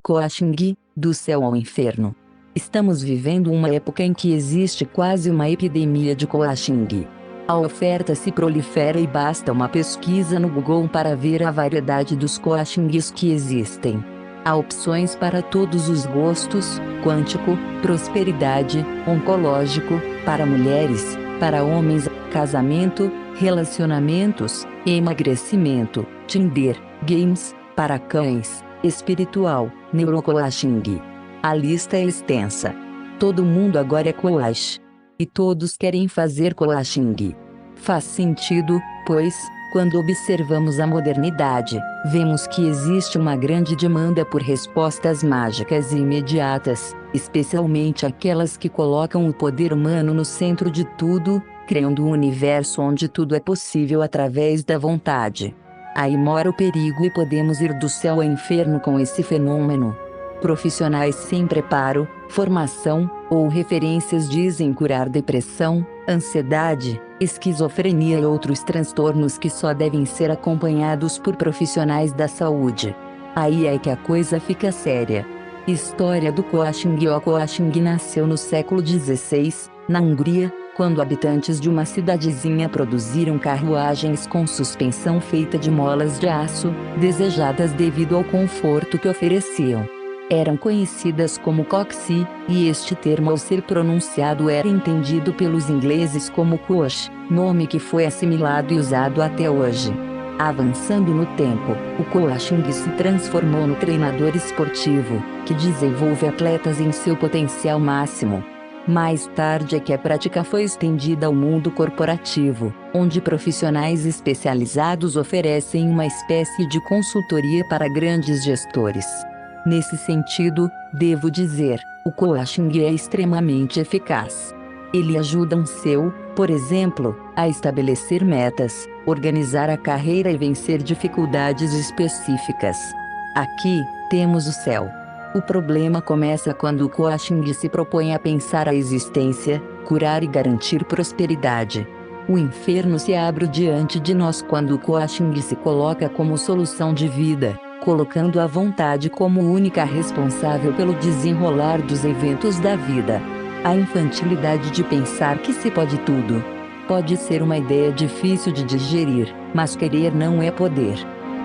coaching, do céu ao inferno. Estamos vivendo uma época em que existe quase uma epidemia de coaching. A oferta se prolifera e basta uma pesquisa no Google para ver a variedade dos coachings que existem. Há opções para todos os gostos: quântico, prosperidade, oncológico, para mulheres, para homens, casamento, relacionamentos, emagrecimento, Tinder, games, para cães, espiritual, neurocoaching. A lista é extensa. Todo mundo agora é coach. E todos querem fazer coaching. Faz sentido, pois, quando observamos a modernidade, vemos que existe uma grande demanda por respostas mágicas e imediatas, especialmente aquelas que colocam o poder humano no centro de tudo, criando um universo onde tudo é possível através da vontade. Aí mora o perigo e podemos ir do céu ao inferno com esse fenômeno. Profissionais sem preparo, formação, ou referências dizem curar depressão, ansiedade, esquizofrenia e outros transtornos que só devem ser acompanhados por profissionais da saúde. Aí é que a coisa fica séria. História do coaching. O coaching nasceu no século XVI, na Hungria, quando habitantes de uma cidadezinha produziram carruagens com suspensão feita de molas de aço, desejadas devido ao conforto que ofereciam. Eram conhecidas como coxie, e este termo ao ser pronunciado era entendido pelos ingleses como coach, nome que foi assimilado e usado até hoje. Avançando no tempo, o coaching se transformou no treinador esportivo, que desenvolve atletas em seu potencial máximo. Mais tarde é que a prática foi estendida ao mundo corporativo, onde profissionais especializados oferecem uma espécie de consultoria para grandes gestores. Nesse sentido, devo dizer, o coaching é extremamente eficaz. Ele ajuda um CEO, por exemplo, a estabelecer metas, organizar a carreira e vencer dificuldades específicas. Aqui, temos o céu. O problema começa quando o coaching se propõe a pensar a existência, curar e garantir prosperidade. O inferno se abre diante de nós quando o coaching se coloca como solução de vida, colocando a vontade como única responsável pelo desenrolar dos eventos da vida. A infantilidade de pensar que se pode tudo. Pode ser uma ideia difícil de digerir, mas querer não é poder.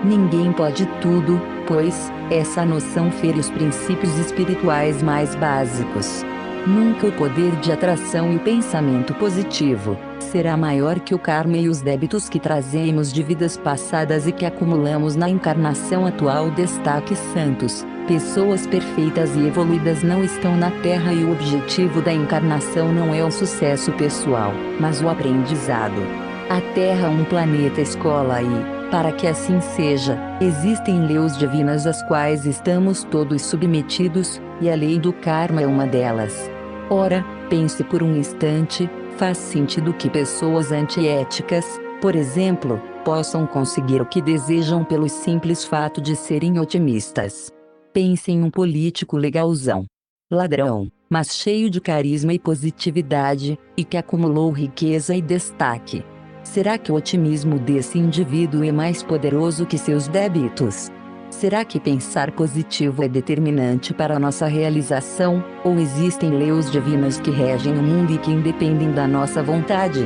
Ninguém pode tudo, pois, essa noção fere os princípios espirituais mais básicos. Nunca o poder de atração e o pensamento positivo será maior que o karma e os débitos que trazemos de vidas passadas e que acumulamos na encarnação atual. Destaque: santos, pessoas perfeitas e evoluídas não estão na Terra e o objetivo da encarnação não é o sucesso pessoal, mas o aprendizado. A Terra é um planeta escola e, para que assim seja, existem leis divinas às quais estamos todos submetidos, e a lei do karma é uma delas. Ora, pense por um instante, faz sentido que pessoas antiéticas, por exemplo, possam conseguir o que desejam pelo simples fato de serem otimistas. Pense em um político legalzão. Ladrão, mas cheio de carisma e positividade, e que acumulou riqueza e destaque. Será que o otimismo desse indivíduo é mais poderoso que seus débitos? Será que pensar positivo é determinante para a nossa realização, ou existem leis divinas que regem o mundo e que independem da nossa vontade?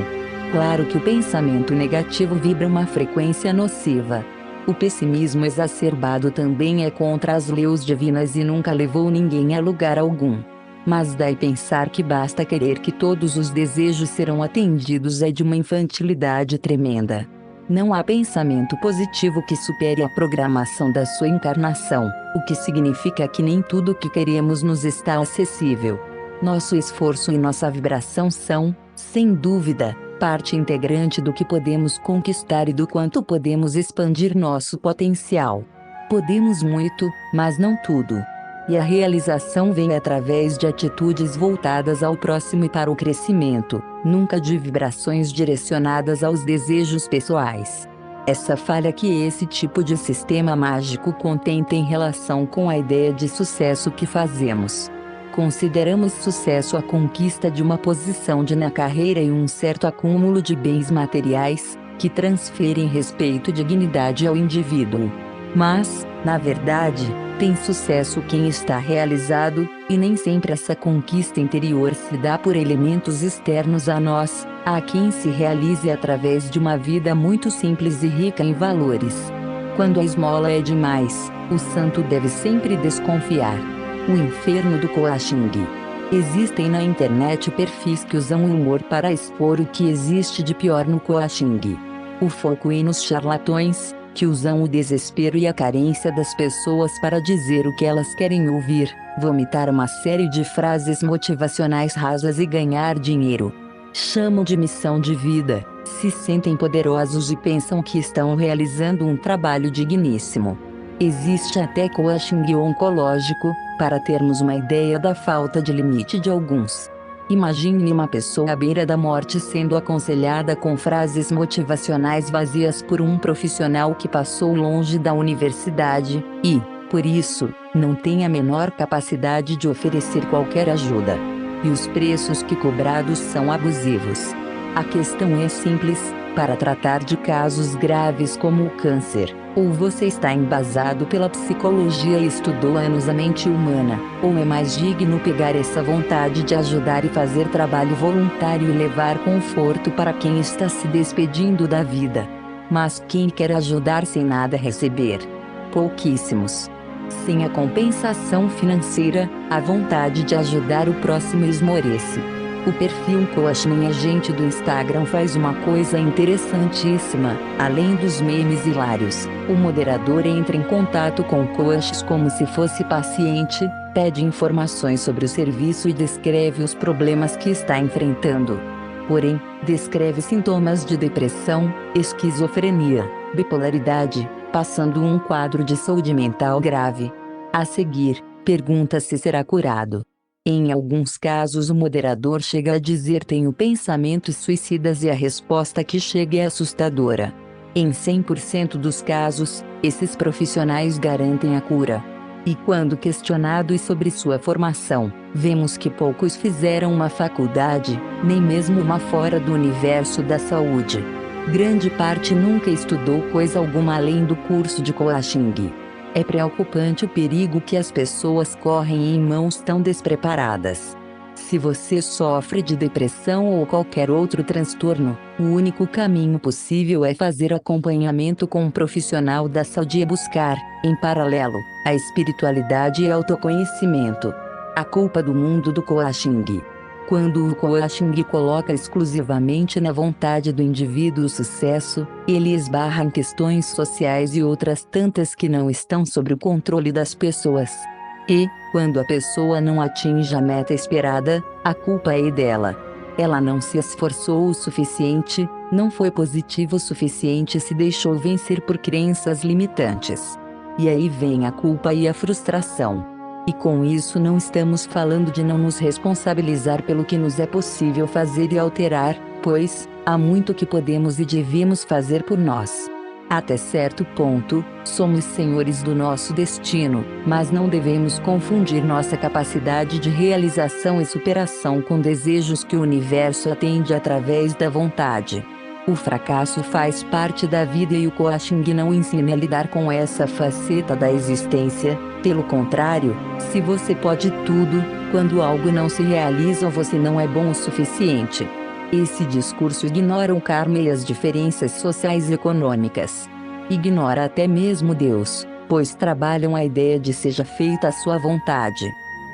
Claro que o pensamento negativo vibra uma frequência nociva. O pessimismo exacerbado também é contra as leis divinas e nunca levou ninguém a lugar algum. Mas daí pensar que basta querer que todos os desejos serão atendidos é de uma infantilidade tremenda. Não há pensamento positivo que supere a programação da sua encarnação, o que significa que nem tudo o que queremos nos está acessível. Nosso esforço e nossa vibração são, sem dúvida, parte integrante do que podemos conquistar e do quanto podemos expandir nosso potencial. Podemos muito, mas não tudo. E a realização vem através de atitudes voltadas ao próximo e para o crescimento, nunca de vibrações direcionadas aos desejos pessoais. Essa falha que esse tipo de sistema mágico contém tem relação com a ideia de sucesso que fazemos. Consideramos sucesso a conquista de uma posição na carreira e um certo acúmulo de bens materiais, que transferem respeito e dignidade ao indivíduo. Mas, Na verdade, tem sucesso quem está realizado, e nem sempre essa conquista interior se dá por elementos externos a nós. Há quem se realize através de uma vida muito simples e rica em valores. Quando a esmola é demais, o santo deve sempre desconfiar. O inferno do coaching. Existem na internet perfis que usam o humor para expor o que existe de pior no coaching. O foco é nos charlatões, que usam o desespero e a carência das pessoas para dizer o que elas querem ouvir, vomitar uma série de frases motivacionais rasas e ganhar dinheiro. Chamam de missão de vida, se sentem poderosos e pensam que estão realizando um trabalho digníssimo. Existe até coaching oncológico, para termos uma ideia da falta de limite de alguns. Imagine uma pessoa à beira da morte sendo aconselhada com frases motivacionais vazias por um profissional que passou longe da universidade, e, por isso, não tem a menor capacidade de oferecer qualquer ajuda. E os preços que cobrados são abusivos. A questão é simples: para tratar de casos graves como o câncer, ou você está embasado pela psicologia e estudou anos a mente humana, ou é mais digno pegar essa vontade de ajudar e fazer trabalho voluntário e levar conforto para quem está se despedindo da vida. Mas quem quer ajudar sem nada receber? Pouquíssimos. Sem a compensação financeira, a vontade de ajudar o próximo esmorece. O perfil Coaching Agente do Instagram faz uma coisa interessantíssima. Além dos memes hilários, o moderador entra em contato com coaches como se fosse paciente, pede informações sobre o serviço e descreve os problemas que está enfrentando. Porém, descreve sintomas de depressão, esquizofrenia, bipolaridade, passando um quadro de saúde mental grave. A seguir, pergunta se será curado. Em alguns casos o moderador chega a dizer tenho pensamentos suicidas e a resposta que chega é assustadora. Em 100% dos casos, esses profissionais garantem a cura. E quando questionados sobre sua formação, vemos que poucos fizeram uma faculdade, nem mesmo uma fora do universo da saúde. Grande parte nunca estudou coisa alguma além do curso de coaching. É preocupante o perigo que as pessoas correm em mãos tão despreparadas. Se você sofre de depressão ou qualquer outro transtorno, o único caminho possível é fazer acompanhamento com um profissional da saúde e buscar, em paralelo, a espiritualidade e autoconhecimento. A culpa do mundo do coaching. Quando o coaching coloca exclusivamente na vontade do indivíduo o sucesso, ele esbarra em questões sociais e outras tantas que não estão sob o controle das pessoas. E, quando a pessoa não atinge a meta esperada, a culpa é dela. Ela não se esforçou o suficiente, não foi positiva o suficiente e se deixou vencer por crenças limitantes. E aí vem a culpa e a frustração. E com isso não estamos falando de não nos responsabilizar pelo que nos é possível fazer e alterar, pois, há muito que podemos e devemos fazer por nós. Até certo ponto, somos senhores do nosso destino, mas não devemos confundir nossa capacidade de realização e superação com desejos que o universo atende através da vontade. O fracasso faz parte da vida e o coaching não ensina a lidar com essa faceta da existência. Pelo contrário, se você pode tudo, quando algo não se realiza você não é bom o suficiente. Esse discurso ignora o karma e as diferenças sociais e econômicas. Ignora até mesmo Deus, pois trabalham a ideia de seja feita a sua vontade.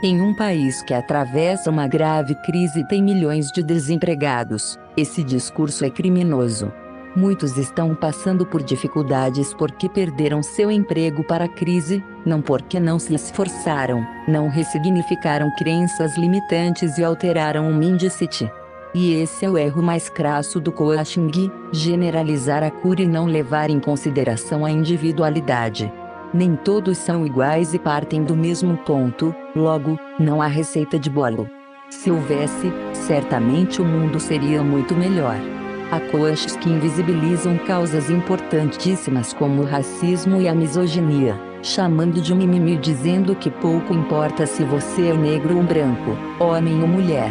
Em um país que atravessa uma grave crise e tem milhões de desempregados, esse discurso é criminoso. Muitos estão passando por dificuldades porque perderam seu emprego para a crise, não porque não se esforçaram, não ressignificaram crenças limitantes e alteraram o mindset. E esse é o erro mais crasso do coaching: generalizar a cura e não levar em consideração a individualidade. Nem todos são iguais e partem do mesmo ponto, logo, não há receita de bolo. Se houvesse, certamente o mundo seria muito melhor. Há coaches que invisibilizam causas importantíssimas como o racismo e a misoginia, chamando de mimimi e dizendo que pouco importa se você é negro ou branco, homem ou mulher.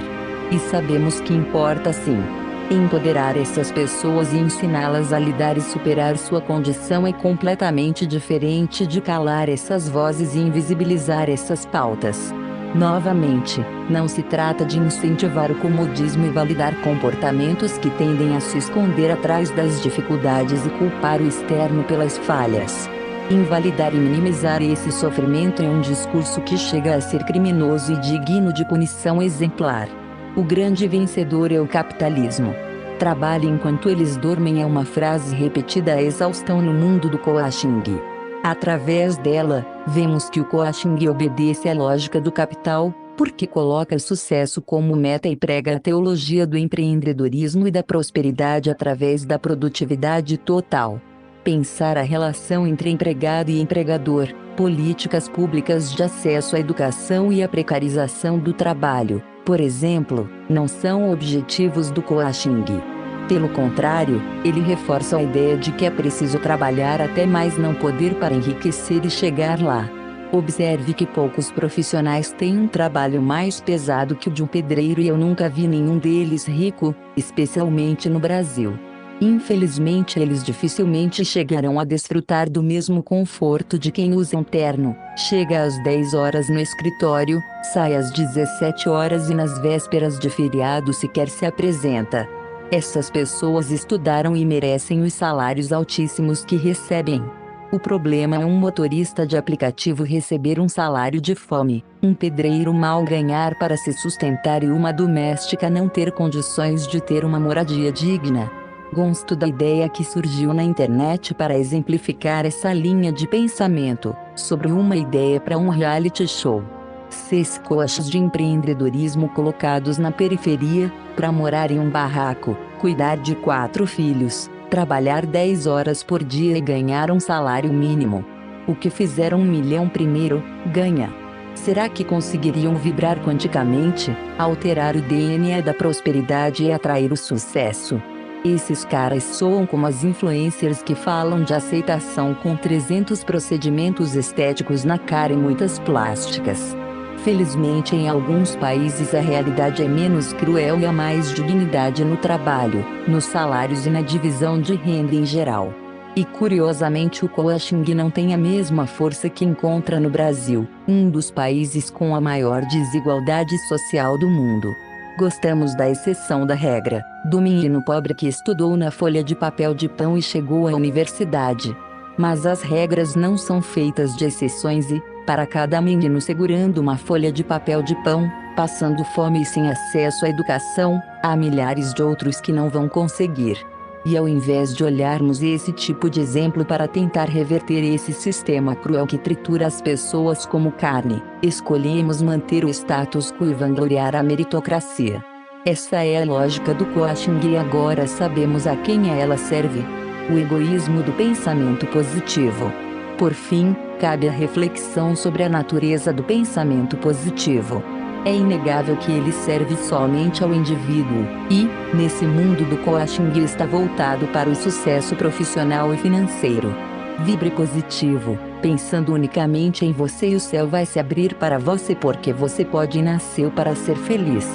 E sabemos que importa sim. Empoderar essas pessoas e ensiná-las a lidar e superar sua condição é completamente diferente de calar essas vozes e invisibilizar essas pautas. Novamente, não se trata de incentivar o comodismo e validar comportamentos que tendem a se esconder atrás das dificuldades e culpar o externo pelas falhas. Invalidar e minimizar esse sofrimento é um discurso que chega a ser criminoso e digno de punição exemplar. O grande vencedor é o capitalismo. Trabalhe enquanto eles dormem é uma frase repetida à exaustão no mundo do coaching. Através dela, vemos que o coaching obedece à lógica do capital, porque coloca o sucesso como meta e prega a teologia do empreendedorismo e da prosperidade através da produtividade total. Pensar a relação entre empregado e empregador, políticas públicas de acesso à educação e a precarização do trabalho, por exemplo, não são objetivos do coaching. Pelo contrário, ele reforça a ideia de que é preciso trabalhar até mais não poder para enriquecer e chegar lá. Observe que poucos profissionais têm um trabalho mais pesado que o de um pedreiro e eu nunca vi nenhum deles rico, especialmente no Brasil. Infelizmente eles dificilmente chegarão a desfrutar do mesmo conforto de quem usa um terno, chega às 10 horas no escritório, sai às 17 horas e nas vésperas de feriado sequer se apresenta. Essas pessoas estudaram e merecem os salários altíssimos que recebem. O problema é um motorista de aplicativo receber um salário de fome, um pedreiro mal ganhar para se sustentar e uma doméstica não ter condições de ter uma moradia digna. Gosto da ideia que surgiu na internet para exemplificar essa linha de pensamento, sobre uma ideia para um reality show. 6 coaches de empreendedorismo colocados na periferia, para morar em um barraco, cuidar de 4 filhos, trabalhar 10 horas por dia e ganhar um salário mínimo. O que fizeram 1 milhão primeiro, ganha. Será que conseguiriam vibrar quanticamente, alterar o DNA da prosperidade e atrair o sucesso? Esses caras soam como as influencers que falam de aceitação com 300 procedimentos estéticos na cara e muitas plásticas. Felizmente em alguns países a realidade é menos cruel e há mais dignidade no trabalho, nos salários e na divisão de renda em geral. E curiosamente o coaching não tem a mesma força que encontra no Brasil, um dos países com a maior desigualdade social do mundo. Gostamos da exceção da regra, do menino pobre que estudou na folha de papel de pão e chegou à universidade. Mas as regras não são feitas de exceções e, para cada menino segurando uma folha de papel de pão, passando fome e sem acesso à educação, há milhares de outros que não vão conseguir. E ao invés de olharmos esse tipo de exemplo para tentar reverter esse sistema cruel que tritura as pessoas como carne, escolhemos manter o status quo e vangloriar a meritocracia. Essa é a lógica do coaching e agora sabemos a quem ela serve. O egoísmo do pensamento positivo. Por fim, cabe a reflexão sobre a natureza do pensamento positivo. É inegável que ele serve somente ao indivíduo, e, nesse mundo do coaching está voltado para o sucesso profissional e financeiro. Vibre positivo, pensando unicamente em você e o céu vai se abrir para você porque você pode e nasceu para ser feliz.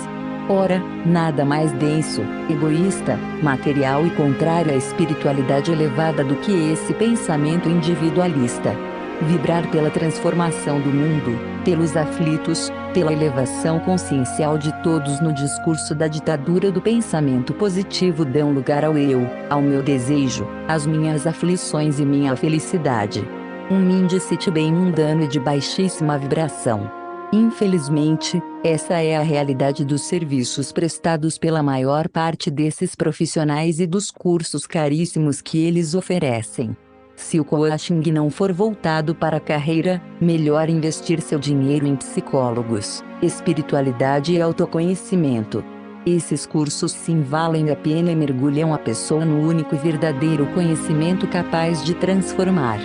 Ora, nada mais denso, egoísta, material e contrário à espiritualidade elevada do que esse pensamento individualista. Vibrar pela transformação do mundo, pelos aflitos, pela elevação consciencial de todos no discurso da ditadura do pensamento positivo dão lugar ao eu, ao meu desejo, às minhas aflições e minha felicidade. Um mindset bem mundano e de baixíssima vibração. Infelizmente, essa é a realidade dos serviços prestados pela maior parte desses profissionais e dos cursos caríssimos que eles oferecem. Se o coaching não for voltado para a carreira, melhor investir seu dinheiro em psicólogos, espiritualidade e autoconhecimento. Esses cursos sim valem a pena e mergulham a pessoa no único e verdadeiro conhecimento capaz de transformar.